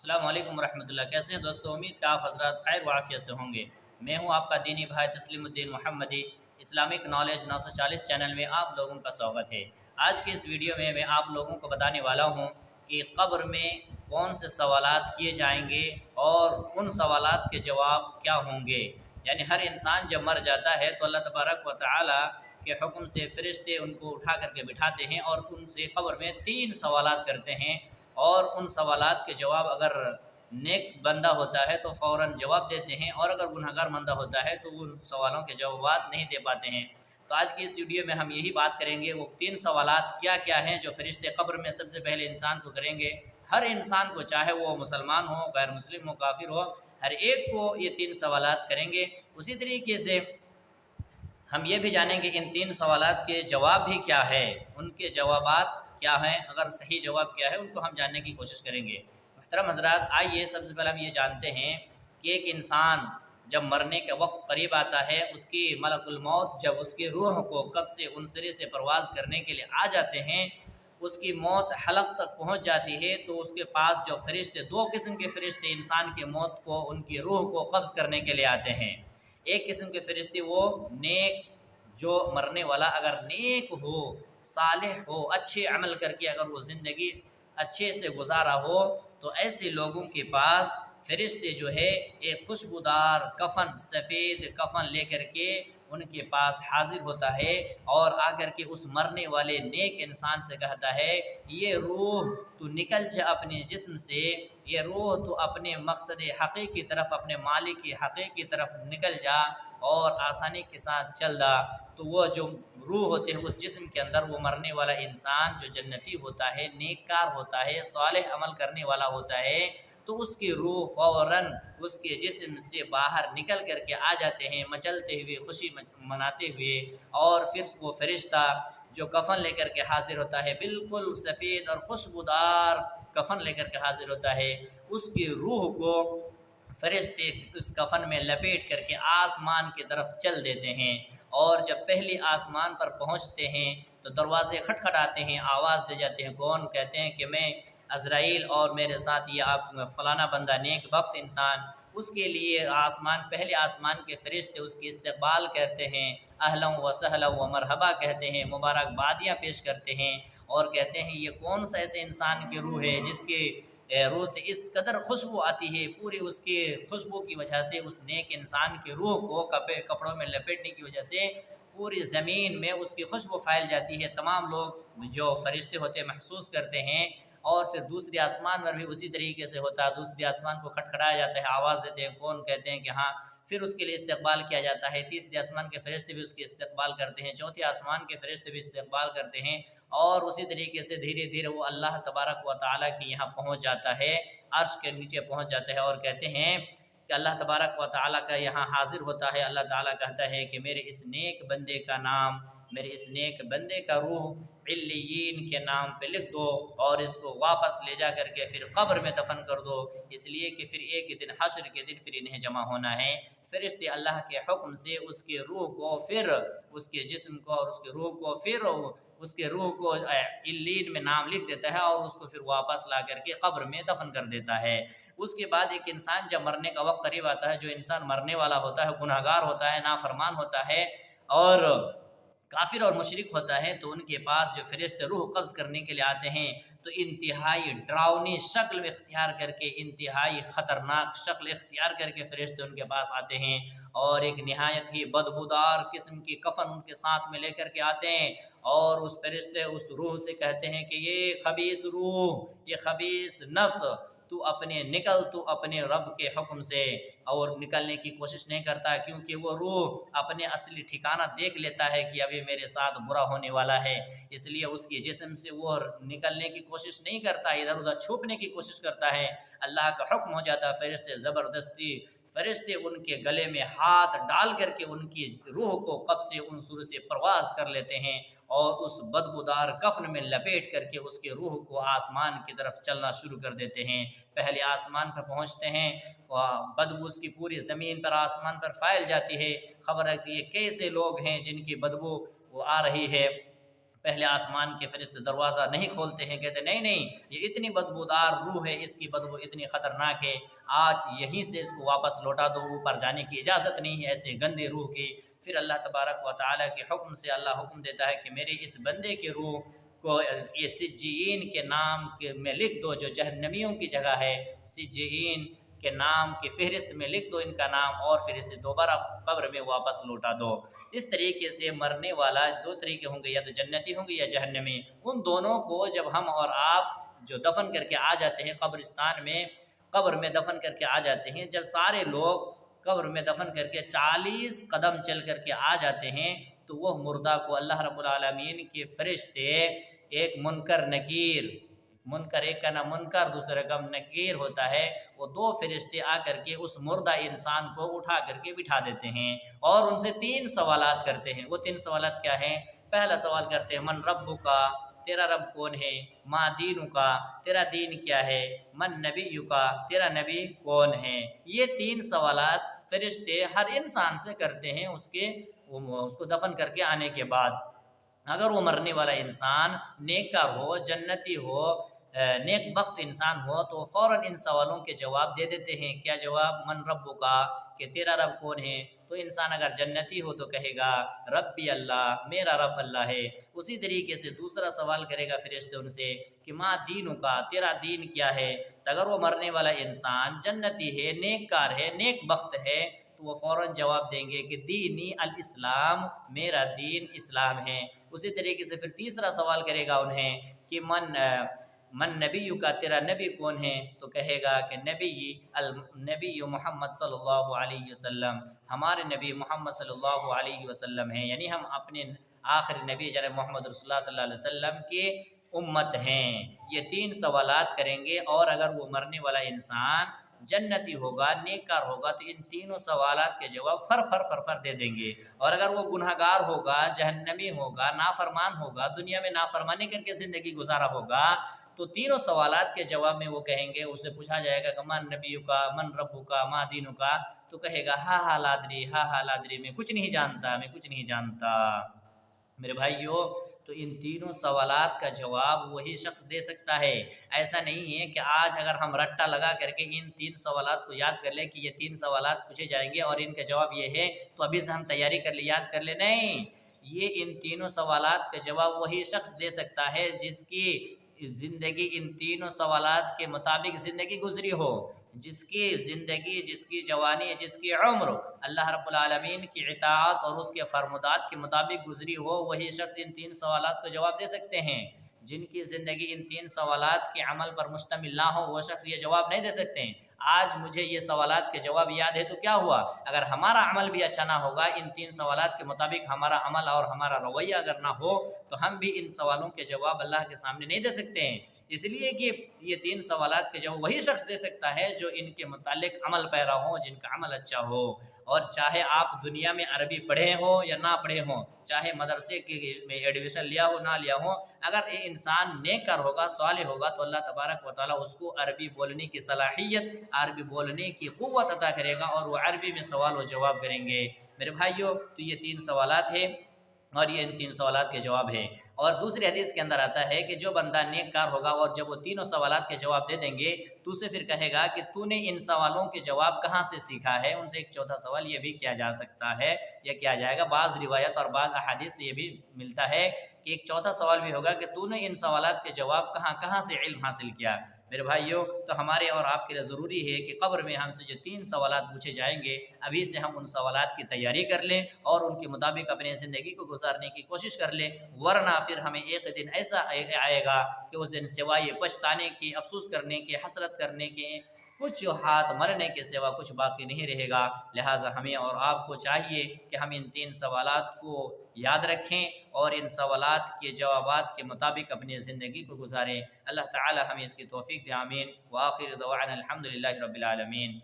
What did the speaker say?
السلام علیکم ورحمۃ اللہ، کیسے ہیں دوستو؟ امید کہ آپ حضرات خیر و عافیت سے ہوں گے۔ میں ہوں آپ کا دینی بھائی تسلیم الدین محمدی۔ اسلامک نالج 940 چینل میں آپ لوگوں کا سواگت ہے۔ آج کے اس ویڈیو میں آپ لوگوں کو بتانے والا ہوں کہ قبر میں کون سے سوالات کیے جائیں گے اور ان سوالات کے جواب کیا ہوں گے۔ یعنی ہر انسان جب مر جاتا ہے تو اللہ تبارک و تعالی کے حکم سے فرشتے ان کو اٹھا کر کے بٹھاتے ہیں اور ان سے قبر میں 3 سوالات کرتے ہیں، اور ان سوالات کے جواب اگر نیک بندہ ہوتا ہے تو فوراً جواب دیتے ہیں، اور اگر گنہگار بندہ ہوتا ہے تو ان سوالوں کے جوابات نہیں دے پاتے ہیں۔ تو آج کی اس ویڈیو میں ہم یہی بات کریں گے، وہ 3 سوالات کیا کیا ہیں جو فرشتے قبر میں سب سے پہلے انسان کو کریں گے۔ ہر انسان کو، چاہے وہ مسلمان ہو، غیر مسلم ہو، کافر ہو، ہر ایک کو یہ 3 سوالات کریں گے۔ اسی طریقے سے ہم یہ بھی جانیں گے ان 3 سوالات کے جواب بھی کیا ہے، ان کے جوابات کیا ہیں، اگر صحیح جواب کیا ہے ان کو ہم جاننے کی کوشش کریں گے۔ محترم حضرات، آئیے سب سے پہلے ہم یہ جانتے ہیں کہ ایک انسان جب مرنے کا وقت قریب آتا ہے، اس کی ملک الموت جب اس کی روح کو قبر سے ان سرے سے پرواز کرنے کے لیے آ جاتے ہیں، اس کی موت حلق تک پہنچ جاتی ہے، تو اس کے پاس جو فرشتے، 2 قسم کے فرشتے انسان کی موت کو، ان کی روح کو قبض کرنے کے لیے آتے ہیں۔ ایک قسم کے فرشتے وہ نیک، جو مرنے والا اگر نیک ہو، صالح ہو، اچھے عمل کر کے اگر وہ زندگی اچھے سے گزارا ہو، تو ایسے لوگوں کے پاس فرشتے جو ہے ایک خوشبودار کفن، سفید کفن لے کر کے ان کے پاس حاضر ہوتا ہے، اور آ کر کے اس مرنے والے نیک انسان سے کہتا ہے، یہ روح تو نکل جا اپنے جسم سے، یہ روح تو اپنے مقصد حقیقی کی طرف، اپنے مالک کی حقیقی کی طرف نکل جا اور آسانی کے ساتھ چل دا۔ تو وہ جو روح ہوتے ہیں اس جسم کے اندر، وہ مرنے والا انسان جو جنتی ہوتا ہے، نیک کار ہوتا ہے، صالح عمل کرنے والا ہوتا ہے، تو اس کی روح فوراً اس کے جسم سے باہر نکل کر کے آ جاتے ہیں، مچلتے ہوئے، خوشی مناتے ہوئے، اور پھر وہ فرشتہ جو کفن لے کر کے حاضر ہوتا ہے، بالکل سفید اور خوشبودار کفن لے کر کے حاضر ہوتا ہے، اس کی روح کو فرشتے اس کفن میں لپیٹ کر کے آسمان کی طرف چل دیتے ہیں، اور جب پہلی آسمان پر پہنچتے ہیں تو دروازے کھٹکھٹاتے ہیں، آواز دے جاتے ہیں، کون؟ کہتے ہیں کہ میں عزرائیل، اور میرے ساتھ یہ آپ فلانا بندہ نیک بخت انسان۔ اس کے لیے پہلے آسمان کے فرشتے اس کی استقبال کرتے ہیں، اہلا و سہلا و مرحبا کہتے ہیں، مبارکبادیاں پیش کرتے ہیں، اور کہتے ہیں یہ کون سا ایسے انسان کی روح ہے جس کی روح سے اس قدر خوشبو آتی ہے، پوری اس کی خوشبو کی وجہ سے اس نیک انسان کی روح کو کپڑوں میں لپیٹنے کی وجہ سے پوری زمین میں اس کی خوشبو پھیل جاتی ہے، تمام لوگ جو فرشتے ہوتے ہیں محسوس کرتے ہیں، اور پھر دوسری آسمان پر بھی اسی طریقے سے ہوتا ہے، دوسری آسمان کو کھٹکھٹایا جاتا ہے، آواز دیتے ہیں، کون؟ کہتے ہیں کہ ہاں، پھر اس کے لیے استقبال کیا جاتا ہے، تیسری آسمان کے فرشتے بھی اس کی استقبال کرتے ہیں، چوتھی آسمان کے فرشتے بھی استقبال کرتے ہیں، اور اسی طریقے سے دھیرے دھیرے وہ اللہ تبارک و تعالیٰ کے یہاں پہنچ جاتا ہے، عرش کے نیچے پہنچ جاتا ہے، اور کہتے ہیں کہ اللہ تبارک و تعالیٰ کا یہاں حاضر ہوتا ہے۔ اللہ تعالیٰ کہتا ہے کہ میرے اس نیک بندے کا نام، میرے اس نیک بندے کا روح علیین کے نام پہ لکھ دو، اور اس کو واپس لے جا کر کے پھر قبر میں دفن کر دو، اس لیے کہ پھر ایک دن حشر کے دن پھر انہیں جمع ہونا ہے۔ فرشتے اللہ کے حکم سے اس کی روح کو، پھر اس کے جسم کو اور اس کی روح کو، پھر اس کے روح کو علیین میں نام لکھ دیتا ہے، اور اس کو پھر واپس لا کر کے قبر میں دفن کر دیتا ہے۔ اس کے بعد ایک انسان جب مرنے کا وقت قریب آتا ہے، جو انسان مرنے والا ہوتا ہے، گناہگار ہوتا ہے، نافرمان ہوتا ہے، اور کافر اور مشرک ہوتا ہے، تو ان کے پاس جو فرشتے روح قبض کرنے کے لیے آتے ہیں، تو انتہائی ڈراؤنی شکل اختیار کر کے، انتہائی خطرناک شکل اختیار کر کے فرشتے ان کے پاس آتے ہیں، اور ایک نہایت ہی بدبودار قسم کی کفن ان کے ساتھ میں لے کر کے آتے ہیں، اور اس فرشتے اس روح سے کہتے ہیں کہ یہ خبیث روح، یہ خبیث نفس، تو اپنے رب کے حکم سے، اور نکلنے کی کوشش نہیں کرتا، کیونکہ وہ روح اپنے اصلی ٹھکانہ دیکھ لیتا ہے کہ ابھی میرے ساتھ برا ہونے والا ہے، اس لیے اس کے جسم سے وہ نکلنے کی کوشش نہیں کرتا، ادھر ادھر چھپنے کی کوشش کرتا ہے۔ اللہ کا حکم ہو جاتا ہے، فرشتے ان کے گلے میں ہاتھ ڈال کر کے ان کی روح کو قبض سے ان سر سے پرواز کر لیتے ہیں، اور اس بدبودار کفن میں لپیٹ کر کے اس کے روح کو آسمان کی طرف چلنا شروع کر دیتے ہیں۔ پہلے آسمان پر پہنچتے ہیں، بدبو اس کی پوری زمین پر، آسمان پر پھیل جاتی ہے، خبر رکھتی ہے کیسے لوگ ہیں جن کی بدبو وہ آ رہی ہے، پہلے آسمان کے فرشتے دروازہ نہیں کھولتے ہیں، کہتے نہیں نہیں یہ اتنی بدبودار روح ہے، اس کی بدبو اتنی خطرناک ہے، آج یہیں سے اس کو واپس لوٹا دو، اوپر جانے کی اجازت نہیں ہے ایسے گندے روح کی۔ پھر اللہ تبارک و تعالیٰ کے حکم سے اللہ حکم دیتا ہے کہ میرے اس بندے کی روح کو یہ سجین کے نام کے میں لکھ دو، جو جہنمیوں کی جگہ ہے، سجین کے نام کی فہرست میں لکھ دو ان کا نام، اور پھر اسے دوبارہ قبر میں واپس لوٹا دو۔ اس طریقے سے مرنے والا دو طریقے ہوں گے، یا تو جنتی ہوں گے یا جہنمی۔ ان دونوں کو جب ہم اور آپ جو دفن کر کے آ جاتے ہیں قبرستان میں، قبر میں دفن کر کے آ جاتے ہیں، جب سارے لوگ قبر میں دفن کر کے 40 قدم چل کر کے آ جاتے ہیں، تو وہ مردہ کو اللہ رب العالمین کے فرشتے ایک منکر نکیر، منکر ایک کا نام منکر دوسرے کا نکیر ہوتا ہے، وہ دو فرشتے آ کر کے اس مردہ انسان کو اٹھا کر کے بٹھا دیتے ہیں اور ان سے 3 سوالات کرتے ہیں۔ وہ 3 سوالات کیا ہیں؟ پہلا سوال کرتے ہیں من ربک، تیرا رب کون ہے؟ ما دینک، تیرا دین کیا ہے؟ من نبیک، تیرا نبی کون ہے؟ یہ 3 سوالات فرشتے ہر انسان سے کرتے ہیں اس کو دفن کر کے آنے کے بعد۔ اگر وہ مرنے والا انسان نیککار ہو، جنتی ہو، نیک بخت انسان ہو، تو فوراً ان سوالوں کے جواب دے دیتے ہیں۔ کیا جواب؟ من ربک، کہ تیرا رب کون ہے؟ تو انسان اگر جنتی ہو تو کہے گا ربی اللہ، میرا رب اللہ ہے۔ اسی طریقے سے دوسرا سوال کرے گا فرشتے ان سے کہ ما دینک، تیرا دین کیا ہے؟ تو اگر وہ مرنے والا انسان جنتی ہے، نیک کار ہے، نیک بخت ہے، تو وہ فوراً جواب دیں گے کہ دینی الاسلام، میرا دین اسلام ہے۔ اسی طریقے سے پھر تیسرا سوال کرے گا انہیں کہ من نبی کا، تیرا نبی کون ہے؟ تو کہے گا کہ نبی محمد صلی اللہ علیہ وسلم، ہمارے نبی محمد صلی اللہ علیہ وسلم ہیں، یعنی ہم اپنے آخری نبی جناب محمد رسول اللہ صلی اللہ علیہ وسلم کے امت ہیں۔ یہ 3 سوالات کریں گے، اور اگر وہ مرنے والا انسان جنتی ہوگا، نیککار ہوگا، تو ان 3 سوالات کے جواب فر دے دیں گے، اور اگر وہ گنہگار ہوگا، جہنمی ہوگا، نافرمان ہوگا، دنیا میں نافرمانی کر کے زندگی گزارا ہوگا، تو 3 سوالات کے جواب میں وہ کہیں گے، اسے پوچھا جائے گا کہ من نبیک، من ربک، ما دینک، تو کہے گا ہا لادری، ہا لادری، میں کچھ نہیں جانتا، میں کچھ نہیں جانتا۔ میرے بھائیو، تو ان 3 سوالات کا جواب وہی شخص دے سکتا ہے۔ ایسا نہیں ہے کہ آج اگر ہم رٹا لگا کر کے ان 3 سوالات کو یاد کر لیں کہ یہ 3 سوالات پوچھے جائیں گے اور ان کا جواب یہ ہے، تو ابھی سے ہم تیاری کر لیں، یاد کر لیں۔ نہیں، یہ ان 3 سوالات کا جواب وہی شخص دے سکتا ہے جس کی زندگی ان 3 سوالات کے مطابق زندگی گزری ہو، جس کی زندگی، جس کی جوانی، جس کی عمر اللہ رب العالمین کی اطاعت اور اس کے فرمودات کے مطابق گزری ہو، وہی شخص ان 3 سوالات کو جواب دے سکتے ہیں۔ جن کی زندگی ان 3 سوالات کے عمل پر مشتمل نہ ہو، وہ شخص یہ جواب نہیں دے سکتے ہیں۔ آج مجھے یہ سوالات کے جواب یاد ہے تو کیا ہوا؟ اگر ہمارا عمل بھی اچھا نہ ہوگا، ان 3 سوالات کے مطابق ہمارا عمل اور ہمارا رویہ اگر نہ ہو، تو ہم بھی ان سوالوں کے جواب اللہ کے سامنے نہیں دے سکتے ہیں۔ اس لیے کہ یہ 3 سوالات کے جواب وہی شخص دے سکتا ہے جو ان کے متعلق عمل پیرا ہو، جن کا عمل اچھا ہو۔ اور چاہے آپ دنیا میں عربی پڑھے ہوں یا نہ پڑھے ہوں، چاہے مدرسے میں ایڈمیشن لیا ہو نہ لیا ہو، اگر یہ انسان نیککار ہوگا، صالح ہوگا، تو اللہ تبارک و تعالیٰ اس کو عربی بولنے کی صلاحیت، عربی بولنے کی قوت عطا کرے گا، اور وہ عربی میں سوال و جواب کریں گے۔ میرے بھائیوں، تو یہ 3 سوالات ہیں، اور یہ ان 3 سوالات کے جواب ہیں۔ اور دوسری حدیث کے اندر آتا ہے کہ جو بندہ نیک کار ہوگا اور جب وہ 3 سوالات کے جواب دے دیں گے، تو اسے پھر کہے گا کہ تو نے ان سوالوں کے جواب کہاں سے سیکھا ہے؟ ان سے ایک چوتھا سوال یہ بھی کیا جا سکتا ہے یا کیا جائے گا، بعض روایت اور بعض احادیث سے یہ بھی ملتا ہے کہ ایک چوتھا سوال بھی ہوگا کہ تو نے ان سوالات کے جواب کہاں سے علم حاصل کیا؟ میرے بھائیوں، تو ہمارے اور آپ کے لیے ضروری ہے کہ قبر میں ہم سے جو 3 سوالات پوچھے جائیں گے، ابھی سے ہم ان سوالات کی تیاری کر لیں اور ان کے مطابق اپنے زندگی کو گزارنے کی کوشش کر لیں، ورنہ پھر ہمیں ایک دن ایسا آئے گا کہ اس دن سوائے پچھتانے کی، افسوس کرنے کی، حسرت کرنے کے، کچھ ہاتھ مرنے کے سوا کچھ باقی نہیں رہے گا۔ لہٰذا ہمیں اور آپ کو چاہیے کہ ہم ان 3 سوالات کو یاد رکھیں اور ان سوالات کے جوابات کے مطابق اپنی زندگی کو گزاریں۔ اللہ تعالی ہمیں اس کی توفیق دے، آمین۔ وآخر دعوانا الحمدللہ رب العالمین۔